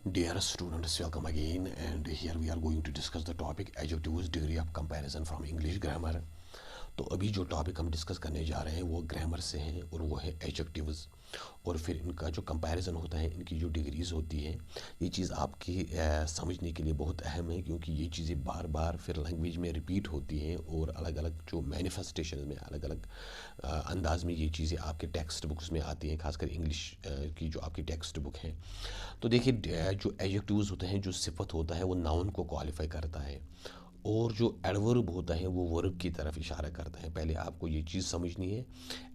Dear students, welcome again, and here we are going to discuss the topic adjectives degree of comparison from English grammar. तो अभी जो topic हम discuss करने जा रहे हैं वो ग्रामर से हैं और वो है एडजेक्टिव्स। और फिर इनका जो कंपैरिजन होता है, इनकी जो डिग्रीज़ होती है, ये चीज़ आपकी समझने के लिए बहुत अहम है, क्योंकि ये चीज़ें बार बार फिर लैंग्वेज में रिपीट होती हैं और अलग अलग जो मैनिफेस्टेशन में अलग अलग अंदाज में ये चीज़ें आपके टेक्स्ट बुक्स में आती हैं, खासकर इंग्लिश की जो आपकी टेक्स्ट बुक है। तो देखिए, जो एडजेक्टिव्स होते हैं, जो सिफत होता है वो नाउन को क्वालिफाई करता है, और जो एडवर्ब होता है वो वर्ब की तरफ इशारा करता है। पहले आपको ये चीज़ समझनी है,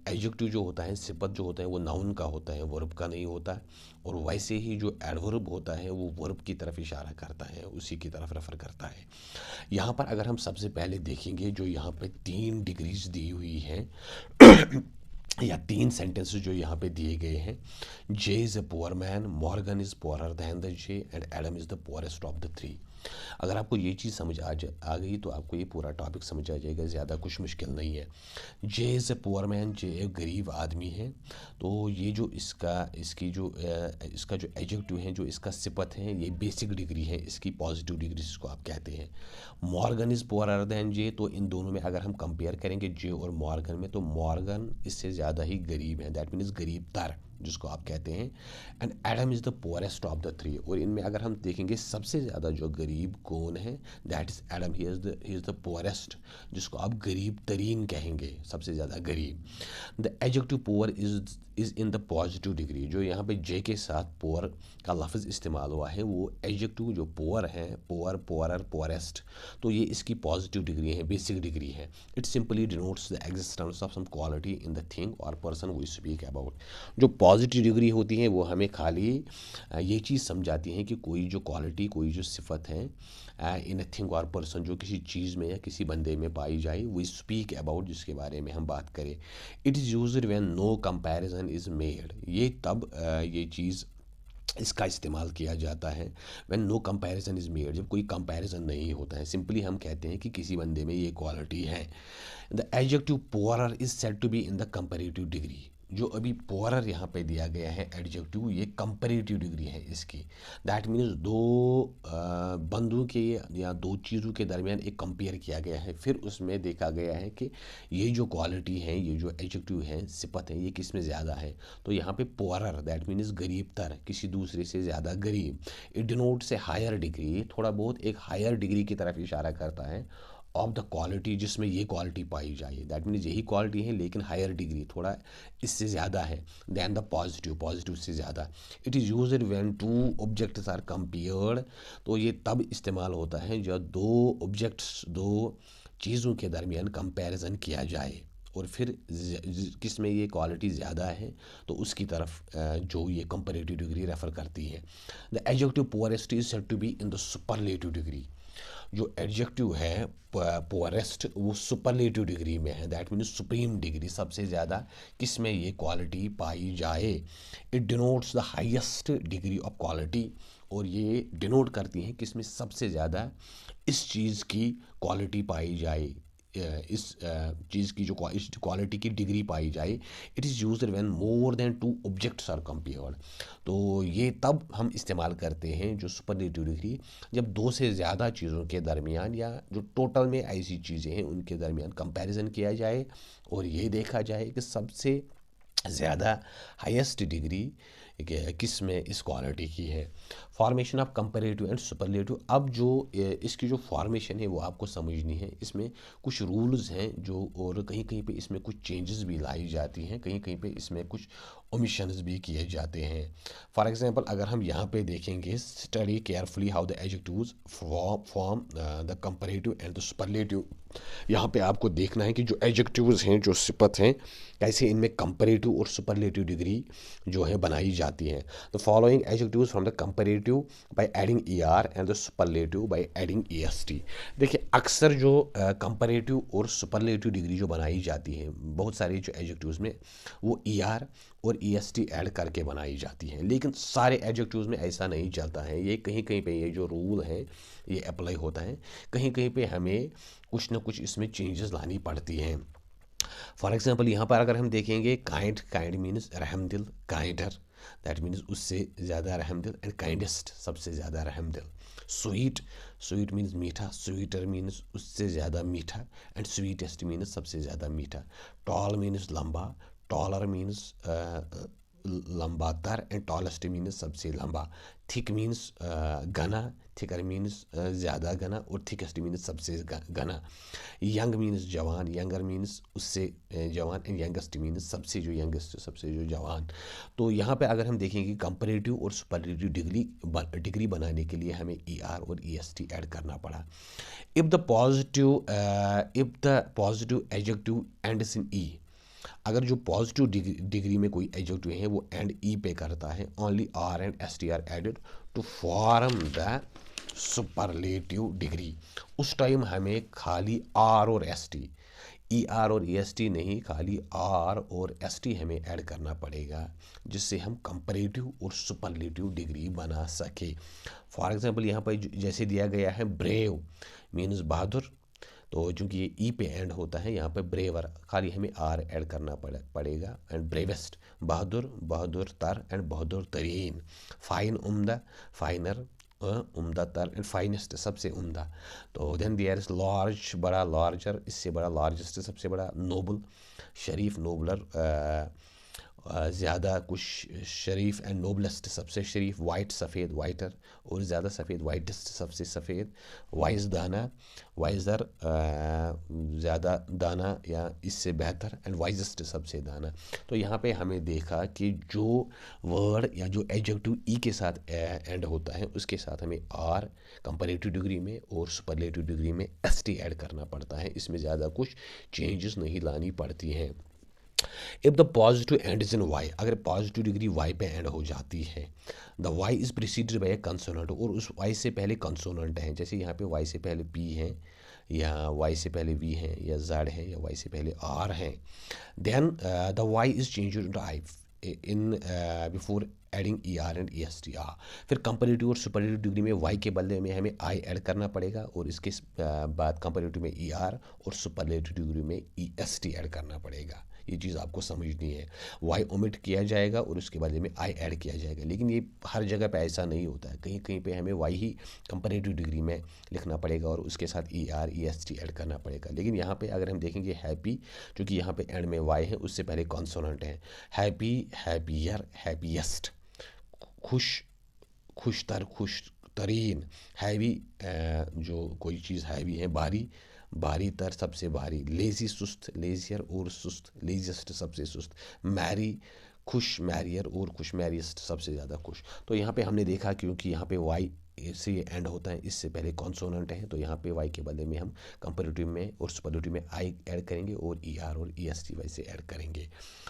एडजेक्टिव जो होता है, सिफत जो होता है वो नाउन का होता है, वर्ब का नहीं होता है। और वैसे ही जो एडवर्ब होता है वो वर्ब की तरफ इशारा करता है, उसी की तरफ रेफर करता है। यहाँ पर अगर हम सबसे पहले देखेंगे, जो यहाँ पे 3 डिग्रीज दी हुई हैं या 3 सेंटेंसेस जो यहाँ पे दिए गए हैं, Jay is a poor man, Morgan is poorer than the Jay, and Adam is the poorest of the 3। अगर आपको ये चीज़ समझ आ गई तो आपको ये पूरा टॉपिक समझ आ जाएगा, ज़्यादा कुछ मुश्किल नहीं है। जे इज़ ए पुअर मैन, जे एक गरीब आदमी है। तो ये जो इसका जो एडजेक्टिव है, जो इसका सिफत है, ये बेसिक डिग्री है, इसकी पॉजिटिव डिग्री जिसको आप कहते हैं। मॉर्गन इज़ पुअरर दैन जे, तो इन दोनों में अगर हम कंपेयर करेंगे जे और मॉर्गन में, तो मॉर्गन इससे ज़्यादा ही गरीब है, दैट मीन्स गरीब तर जिसको आप कहते हैं। And Adam is the poorest of the 3, और इनमें अगर हम देखेंगे सबसे ज़्यादा जो गरीब कौन है, that is Adam, he is the poorest, जिसको आप गरीब तरीन कहेंगे, सबसे ज़्यादा गरीब। The adjective poor is in the positive degree. जो यहाँ पे जे के साथ पुअर का लफ्ज़ इस्तेमाल हुआ है, वो एडजेक्टिव जो पुअर है, पुअर, पुअरर, पुअरेस्ट, तो ये इसकी पॉजिटिव डिग्री है, बेसिक डिग्री है। It simply denotes the existence of some quality in the thing और पर्सन वी स्पीक अबाउट। जो पॉजिटिव डिग्री होती है वो हमें खाली ये चीज़ समझाती हैं कि कोई जो क्वालिटी, कोई जो सिफत है इन अ थिंग और पर्सन, जो किसी चीज़ में या किसी बंदे में पाई जाए, वी स्पीक अबाउट, जिसके बारे में हम बात करें। It is used when no comparison is made. ये तब ये चीज़ इसका इस्तेमाल किया जाता है when no comparison is made, जब कोई कंपैरिजन नहीं होता है। सिंपली हम कहते हैं कि किसी बंदे में ये क्वालिटी है। The adjective poorer is said to be in the comparative degree. जो अभी पुअरर यहाँ पे दिया गया है एडजेक्टिव, ये कंपैरेटिव डिग्री है इसकी। दैट मीन्स दो बंदों के या दो चीज़ों के दरमियान एक कंपेयर किया गया है, फिर उसमें देखा गया है कि ये जो क्वालिटी है, ये जो एडजेक्टिव है, सिफत है, ये किस में ज़्यादा है। तो यहाँ पे पुअरर, दैट मीन्स गरीब तर, किसी दूसरे से ज़्यादा गरीब। It denotes a higher degree, थोड़ा बहुत एक हायर डिग्री की तरफ इशारा करता है ऑफ द क्वालिटी, जिसमें ये क्वालिटी पाई जाए। दैट मीन्स यही क्वालिटी है लेकिन हायर डिग्री, थोड़ा इससे ज़्यादा है दैन द पॉजिटिव, पॉजिटिव से ज़्यादा। It is used when two objects are compared. तो ये तब इस्तेमाल होता है जब दो ऑब्जेक्ट्स, दो चीज़ों के दरमियान कंपैरिजन किया जाए, और फिर किस में ये क्वालिटी ज़्यादा है, तो उसकी तरफ जो ये कंपैरेटिव डिग्री रेफर करती है। The adjective poorest is said to be in the superlative degree. जो एडजेक्टिव है पुअरेस्ट, वो सुपरलेटिव डिग्री में है, दैट मीन्स सुप्रीम डिग्री, सबसे ज़्यादा किस में ये क्वालिटी पाई जाए। It denotes the highest degree of quality, और ये डिनोट करती हैं किस में सबसे ज़्यादा इस चीज़ की क्वालिटी पाई जाए, इस चीज़ की जो इस क्वालिटी की डिग्री पाई जाए। It is used when more than two objects are compared. तो ये तब हम इस्तेमाल करते हैं जो सुपरलेटिव डिग्री, जब दो से ज़्यादा चीज़ों के दरमियान या जो टोटल में ऐसी चीज़ें हैं उनके दरमियान कंपैरिजन किया जाए, और ये देखा जाए कि सबसे ज़्यादा हाईएस्ट डिग्री किस में इस क्वालिटी की है। Formation of comparative and superlative. अब जो इसकी जो फॉर्मेशन है वो आपको समझनी है। इसमें कुछ रूल्स हैं जो, और कहीं कहीं पे इसमें कुछ चेंजेस भी लाई जाती हैं, कहीं कहीं पे इसमें कुछ ओमिशंस भी किए जाते हैं। फॉर एग्जांपल अगर हम यहाँ पे देखेंगे, study carefully how the adjectives form the comparative and the superlative. यहाँ पे आपको देखना है कि जो एडजेक्टिव्स हैं, जो सिफत हैं, कैसे इनमें कंपैरेटिव और सुपरलेटिव डिग्री जो है बनाई जाती है। The following adjectives from the comparative by adding ER and the superlative by adding EST. देखिए, अक्सर जो कंपैरेटिव और सुपरलेटिव डिग्री जो बनाई जाती है, बहुत सारे जो एडजेक्टिव्स में वो ईआर और ईएसटी ऐड करके बनाई जाती है, लेकिन सारे एडजेक्टिव्स में ऐसा नहीं चलता है। ये कहीं कहीं पे ये जो रूल है ये अप्लाई होता है, कहीं कहीं पे हमें कुछ ना कुछ इसमें चेंजेस लानी पड़ती हैं। फॉर एग्जांपल यहाँ पर अगर हम देखेंगे, काइंड, काइंड मीन्स रहमदिल, काइंडर, दैट मीन्स उससे ज़्यादा रहमदिल, एंड काइंडेस्ट सबसे ज़्यादा रहमदिल। स्वीट, स्वीट मीन्स मीठा, स्वीटर मीन्स उससे ज़्यादा मीठा, एंड स्वीटेस्ट मीन्स सबसे ज़्यादा मीठा। टॉल मीन्स लंबा, टॉलर मीन्स लंबा तर, एंड टॉलेस्ट मीन्स सबसे लंबा। थिक मीन्स घना, थिकर मीन्स ज़्यादा घना, और थिकेस्ट मीन्स सबसे घना। यंग मीन्स जवान, यंगर मीन्स उससे जवान, एंड यंगेस्ट मीन्स सबसे जो यंगेस्ट, सबसे जो जवान। तो यहाँ पे अगर हम देखेंगे कंपैरेटिव और सुपरलेटिव डिग्री बनाने के लिए हमें ER और EST ऐड करना पड़ा। If the positive adjective ends in E, अगर जो पॉजिटिव डिग्री में कोई एडजेक्टिव है वो एंड E पे करता है, only R and ST are added to form the superlative degree. उस टाइम हमें खाली R और ST, ER और EST नहीं, खाली R और ST हमें ऐड करना पड़ेगा, जिससे हम कंपैरेटिव और सुपरलेटिव डिग्री बना सके। फॉर एग्जांपल यहाँ पर जैसे दिया गया है ब्रेव मीन्स बहादुर, तो चूँकि ये ई पे एंड होता है, यहाँ पे ब्रेवर खाली हमें आर ऐड करना पड़ेगा। एंड ब्रेवेस्ट बहादुर, बहादुर तर, एंड बहादुर तरीन। फाइन उम्दा, फाइनर उम्दा तर, एंड फाइनेस्ट सबसे उम्दा। तो देन देयर इज लार्ज बड़ा, लार्जर इससे बड़ा, लार्जेस्ट सबसे बड़ा। नोबल शरीफ, नोबलर ज़्यादा कुछ शरीफ, एंड नोबलेस्ट सबसे शरीफ। वाइट सफ़ेद, वाइटर और ज़्यादा सफ़ेद, वाइटेस्ट सबसे सफ़ेद। वाइज दाना, वाइज़र ज़्यादा दाना या इससे बेहतर, एंड वाइजेस्ट सबसे दाना। तो यहाँ पे हमें देखा कि जो वर्ड या जो एडजेक्टिव ई के साथ एंड होता है उसके साथ हमें आर कंपैरेटिव डिग्री में और सुपरलेटिव डिग्री में ST ऐड करना पड़ता है। इसमें ज़्यादा कुछ चेंजेस नहीं लानी पड़ती हैं। If the positive end is in Y, अगर पॉजिटिव डिग्री वाई पे एंड हो जाती है, the Y is preceded by a consonant, और उस वाई से पहले कंसोनेंट है, जैसे यहाँ पे वाई से पहले पी है, या वाई से पहले वी है, या जेड है, या वाई से पहले आर है, then the Y is change to I in before adding ER and EST। फिर कंपैरेटिव और सुपरलेटिव डिग्री में वाई के बदले में हमें आई ऐड करना पड़ेगा, और इसके बाद कंपैरेटिव में ER और सुपरलेटिव डिग्री में EST ऐड करना पड़ेगा। ये चीज़ आपको समझनी है। वाई ओमिट किया जाएगा और उसके बदले में आई ऐड किया जाएगा, लेकिन ये हर जगह पे ऐसा नहीं होता है। कहीं कहीं पे हमें वाई ही कंपैरेटिव डिग्री में लिखना पड़ेगा और उसके साथ ER EST ऐड करना पड़ेगा। लेकिन यहाँ पे अगर हम देखेंगे हैप्पी, क्योंकि यहाँ पे एंड में वाई है, उससे पहले कॉन्सोनेंट है। Happy, happier, happiest. खुश, खुशतर, खुश तरीन। हैवी, जो कोई चीज़ हैवी है, भारी, भारी तर सबसे भारी। लेज़ी सुस्त, लेजियर और सुस्त, लेजिएस्ट सबसे सुस्त। मैरी खुश, मैरियर और खुश, मैरियस्ट सबसे ज़्यादा खुश। तो यहाँ पे हमने देखा क्योंकि यहाँ पे वाई से ये एंड होता है, इससे पहले कॉन्सोनेंट है, तो यहाँ पे वाई के बदले में हम कंपैरेटिव में और सुपरलेटिव में आई ऐड करेंगे और ER और EST वाई से ऐड करेंगे।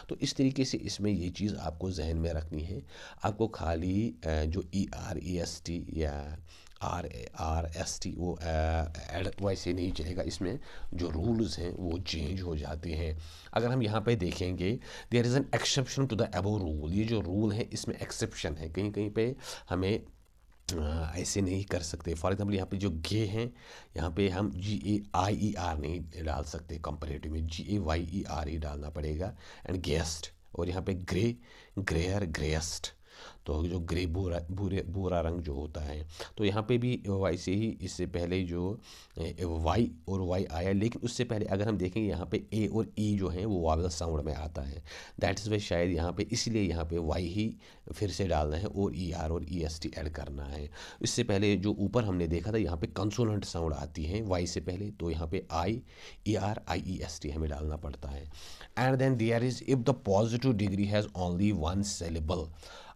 तो इस तरीके से इसमें ये चीज़ आपको जहन में रखनी है। आपको खाली जो ER EST या RST वो ऐड वैसे नहीं चलेगा, इसमें जो रूल्स हैं वो चेंज हो जाते हैं। अगर हम यहाँ पे देखेंगे, there is an exception to the above rule, ये जो रूल है इसमें एक्सेप्शन है। कहीं कहीं पे हमें ऐसे नहीं कर सकते। फॉर एग्जांपल यहाँ पे जो गे हैं, यहाँ पे हम GAIER नहीं डाल सकते, कंपैरेटिव में GAYER ही डालना पड़ेगा। एंड गेस्ट, और यहाँ पे ग्रे, ग्रेयर, ग्रेस्ट, तो जो ग्रे भूरा रंग जो होता है, तो यहाँ पे भी वैसे ही इससे पहले जो वाई और वाई आया, लेकिन उससे पहले अगर हम देखेंगे यहाँ पे ए और ई जो है वो वावल साउंड में आता है। दैट इज़ वाई शायद यहाँ पे इसलिए यहाँ पे वाई ही फिर से डालना है और ER और EST ऐड करना है। इससे पहले जो ऊपर हमने देखा था यहाँ पे कंसोनेंट साउंड आती है वाई से पहले, तो यहाँ पे IER IEST हमें डालना पड़ता है। And then there is if the positive degree has only one syllable,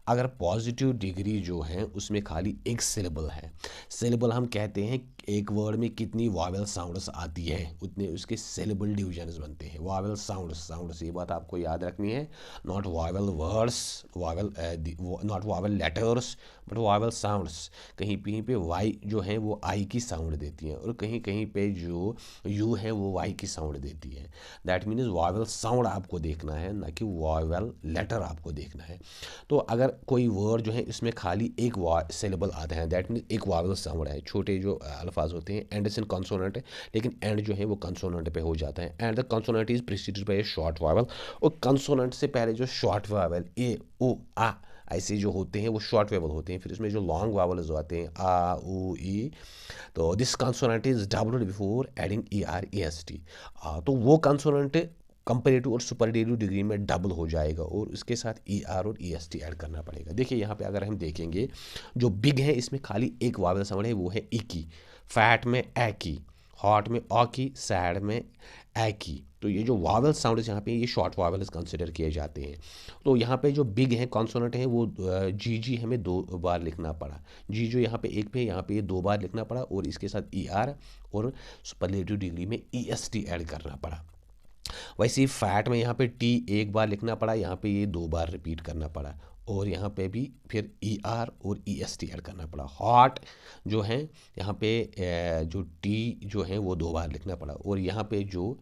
अगर पॉजिटिव डिग्री जो है उसमें खाली एक सिलेबल है। सिलेबल हम कहते हैं एक वर्ड में कितनी वावेल साउंड्स आती है उतने उसके सिलेबल डिविजन्स बनते हैं। वावेल साउंड्स, साउंड से ये बात आपको याद रखनी है, not Wavell words, Wavell not Wavell letters but Wavell sounds. कहीं कहीं पे वाई जो है वो आई की साउंड देती है और कहीं कहीं पे जो यू है वो वाई की साउंड देती है। दैट मीन्स वावेल साउंड आपको देखना है, ना कि वावेल लेटर आपको देखना है। तो अगर कोई वर्ड जो है इसमें खाली एक सिलेबल आता है, दैट मीन्स एक वावेल साउंड है। छोटे जो अल्फाज होते हैं एंड इज इन कंसोनेंट है, लेकिन एंड जो है वो कंसोनेंट पे हो जाता है। And the consonant is preceded by a short vowel, और कंसोनेंट से पहले जो शॉर्ट वावेल ए ओ आ ऐसे जो होते हैं वो शॉर्ट वेवल होते हैं। फिर इसमें जो लॉन्ग वावल्स आते हैं आ ऊ ई, तो this consonant is doubled before adding E R E S T. तो वो कंसोनेंट कंपेरेटिव और सुपरलेटिव डिग्री में डबल हो जाएगा और उसके साथ ई आर और ई एस टी ऐड करना पड़ेगा। देखिए यहाँ पे अगर हम देखेंगे जो बिग है इसमें खाली एक वावल साउंड है, वो है ई की। फैट में ए की, हॉट में ऑ की, सैड में ए की। तो ये जो वावल साउंड यहाँ पे ये शॉर्ट वावल्स कंसिडर किए जाते हैं। तो यहाँ पे जो बिग है कॉन्सोनेंट है वो जी जी हमें 2 बार लिखना पड़ा। जी जो यहाँ पे एक पे, यहाँ पे ये 2 बार लिखना पड़ा और इसके साथ ई आर और सुपरलेटिव डिग्री में ई एस टी ऐड करना पड़ा। वैसे ही फैट में यहाँ पे टी एक बार लिखना पड़ा, यहाँ पे ये 2 बार रिपीट करना पड़ा और यहाँ पे भी फिर ई आर और ई एस टी ऐड करना पड़ा। हॉट जो है यहाँ पे जो टी जो है वो 2 बार लिखना पड़ा और यहाँ पे जो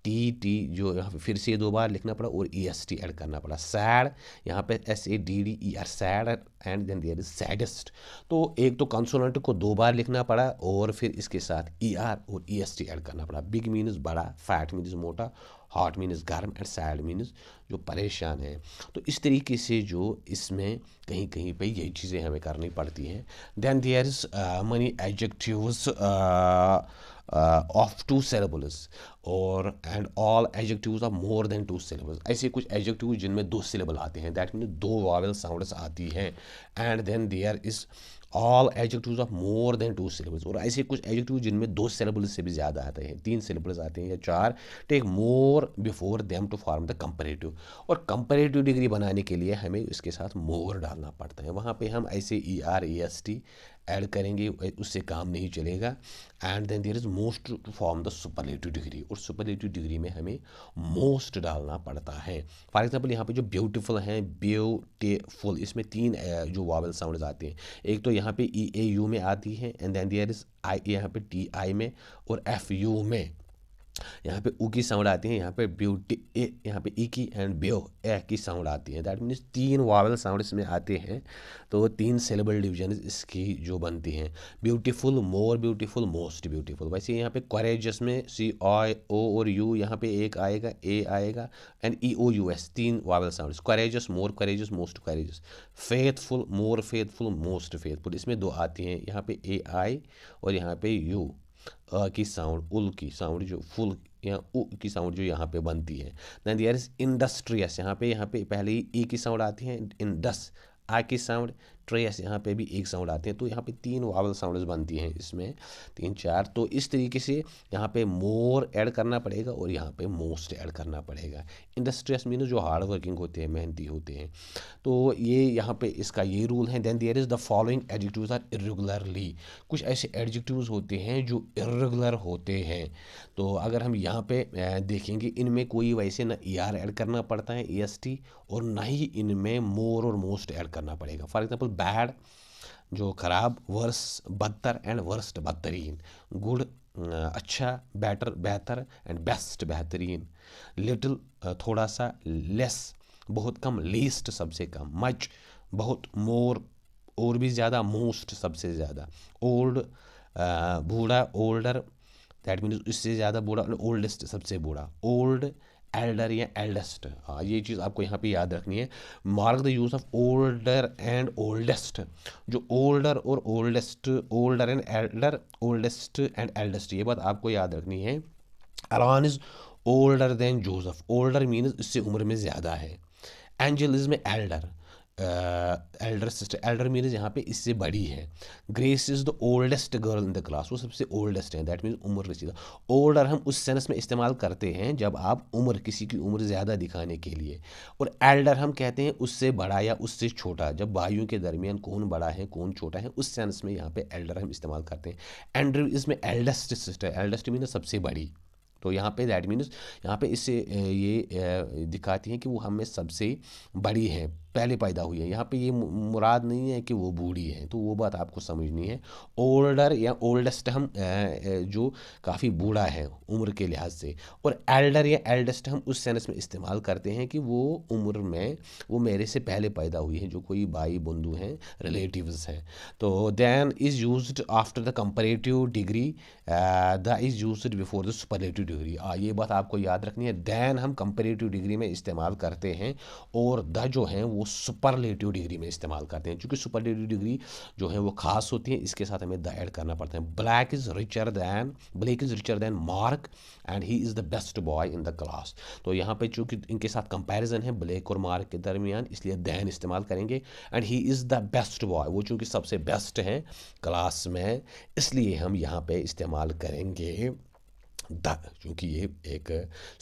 टी टी जो यहाँ पे फिर से 2 बार लिखना पड़ा और ई एस टी ऐड करना पड़ा। सैड यहाँ पे S A D D E R, sad, and then there is saddest. तो एक तो कंसोनेंट को 2 बार लिखना पड़ा और फिर इसके साथ ई आर और ई एस टी ऐड करना पड़ा। बिग मीन्स बड़ा, फैट मीन्स मोटा, हॉट मीन्स गर्म एंड सैड मीन्स जो परेशान है। तो इस तरीके से जो इसमें कहीं कहीं पे यही चीज़ें हमें करनी पड़ती हैं। Then there is many adjectives of 2 syllables और and all adjectives of more than 2 syllables। ऐसे कुछ एडजेक्टिव जिनमें 2 syllable आते हैं, दैट मीन 2 वावल साउंड्स आती हैं। And then there is all adjectives of more than 2 syllables और ऐसे कुछ एडजेक्टिव जिनमें 2 syllables से भी ज़्यादा आते हैं, 3 syllables आते हैं या 4। Take more before them to form the comparative. और कंपेरेटिव डिग्री बनाने के लिए हमें इसके साथ मोर डालना पड़ता है। वहाँ पे हम ऐसे E R E S T add करेंगे, उससे काम नहीं चलेगा। And then there is most to form the superlative degree और सुपरलेटिव डिग्री में हमें मोस्ट डालना पड़ता है। फॉर एग्जांपल यहाँ पे जो ब्यूटीफुल हैं, ब्यूटीफुल, इसमें 3 जो वावल साउंड्स आते हैं। एक तो यहाँ पे ई ए यू में आती है and then there is I यहाँ पे टी आई में और एफ यू में। यहाँ पे ऊ की साउंड आती है, यहाँ पे ब्यूटी ए, यहाँ पे ई की एंड ब्यो ए की साउंड आती है। दैट मीन्स 3 वावल साउंड इसमें आते हैं। तो 3 सिलेबल डिवीजन इसकी जो बनती हैं, beautiful, more beautiful, most beautiful. वैसे यहाँ पे करेजियस में सी आई ओ और यू, यहाँ पे एक आएगा, ए आएगा and E O U S, 3 vowel sound. Courageous, more courageous, most courageous. Faithful, more faithful, most faithful, इसमें 2 आती हैं, यहाँ पे ए आई और यहाँ पे यू की साउंड, उल की साउंड जो फुल या उ की साउंड जो यहाँ पे बनती है। देन देयर इज इंडस्ट्रियस, यहाँ पे पहले ही ई की साउंड आती है, इंडस आ की साउंड, ट्रेस यहाँ पे भी एक साउंड आते हैं। तो यहाँ पे 3 वावल साउंड्स बनती हैं इसमें, 3 4। तो इस तरीके से यहाँ पे मोर ऐड करना पड़ेगा और यहाँ पे मोस्ट ऐड करना पड़ेगा। इंडस्ट्रियस मीन जो हार्ड वर्किंग होते हैं, मेहनती होते हैं। तो ये यहाँ पे इसका ये रूल है। Then there is the following adjectives are irregularly. कुछ ऐसे एडजेक्टिव्स होते हैं जो इरेगुलर होते हैं। तो अगर हम यहाँ पे देखेंगे, इनमें कोई वैसे ना ई आर ऐड करना पड़ता है, ई एस टी, और ना ही इनमें मोर और मोस्ट ऐड करना पड़ेगा। फॉर एग्जांपल बैड जो ख़राब, वर्स बदतर एंड वर्स्ट बदतरीन, गुड अच्छा, बेटर बेहतर एंड बेस्ट बेहतरीन, लिटिल थोड़ा सा, लेस बहुत कम, लीस्ट सबसे कम, मच बहुत, मोर और भी ज़्यादा, मोस्ट सबसे ज़्यादा, ओल्ड बूढ़ा, ओल्डर दैट मीन्स इससे ज़्यादा बूढ़ा, ओल्डेस्ट सबसे बूढ़ा, ओल्ड, एल्डर या एल्डेस्ट। हाँ, ये चीज़ आपको यहाँ पे याद रखनी है। Mark the use of older and oldest. जो ओल्डर और oldest, older and Elder, oldest and eldest, ये बात आपको याद रखनी है। Alone is older than Joseph. Older means इससे उम्र में ज़्यादा है। एंजल इज में Elder, Elder sister, Elder means यहाँ पे इससे बड़ी है। Grace is the oldest girl in the class, वो सबसे ओल्डेस्ट है, दैट मीन्स उम्र रसीदा। ओल्डर हम उस सेंस में इस्तेमाल करते हैं जब आप उम्र, किसी की उम्र ज़्यादा दिखाने के लिए। और एल्डर हम कहते हैं उससे बड़ा या उससे छोटा, जब भाइयों के दरमियान कौन बड़ा है कौन छोटा है, उस सेंस में यहाँ पे एल्डर हम इस्तेमाल करते हैं। एंड्रू इसमें एल्डेस्ट सिस्टर, एल्डेस्ट मीन्स सबसे बड़ी। तो यहाँ पे दैट मीन्स यहाँ पे इससे ये दिखाती हैं कि वो हमें सबसे बड़ी है, पहले पैदा हुई है। यहाँ पे ये मुराद नहीं है कि वो बूढ़ी है, तो वो बात आपको समझनी है। ओल्डर या ओल्डेस्ट हम जो काफ़ी बूढ़ा है उम्र के लिहाज से, और एल्डर या एल्डेस्ट हम उस सेंस में इस्तेमाल करते हैं कि वो उम्र में वो मेरे से पहले पैदा हुई है, जो कोई भाई बंधु हैं, रिलेटिव्स हैं। तो than is used after the comparative degree, the is used before the superlative degree. ये बात आपको याद रखनी है। देन हम कंपैरेटिव डिग्री में इस्तेमाल करते हैं और द जो है वो वो सुपरलेटिव डिग्री में इस्तेमाल करते हैं, क्योंकि सुपरलेटिव डिग्री जो है वो खास होती है, इसके साथ हमें द ऐड करना पड़ता है। Black is richer than Mark and he is the best boy in the class. तो यहाँ पे चूँकि इनके साथ कंपैरिजन है ब्लैक और मार्क के दरमियान, इसलिए दैन इस्तेमाल करेंगे। And he is the best boy, वो चूँकि सबसे बेस्ट है क्लास में, इसलिए हम यहाँ पे इस्तेमाल करेंगे द, क्योंकि ये एक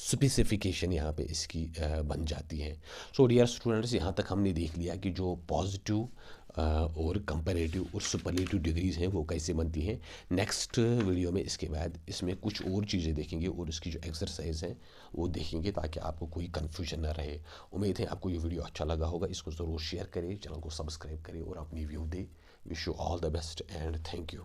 स्पेसिफिकेशन यहाँ पे इसकी बन जाती है। सो डियर स्टूडेंट्स, यहाँ तक हमने देख लिया कि जो पॉजिटिव और कंपैरेटिव और सुपरलेटिव डिग्रीज़ हैं वो कैसे बनती हैं। नेक्स्ट वीडियो में इसके बाद इसमें कुछ और चीज़ें देखेंगे और इसकी जो एक्सरसाइज हैं वो देखेंगे, ताकि आपको कोई कन्फ्यूजन ना रहे। उम्मीद है आपको ये वीडियो अच्छा लगा होगा। इसको ज़रूर शेयर करें, चैनल को सब्सक्राइब करें और अपनी व्यू दें। Wish you all the best and thank you.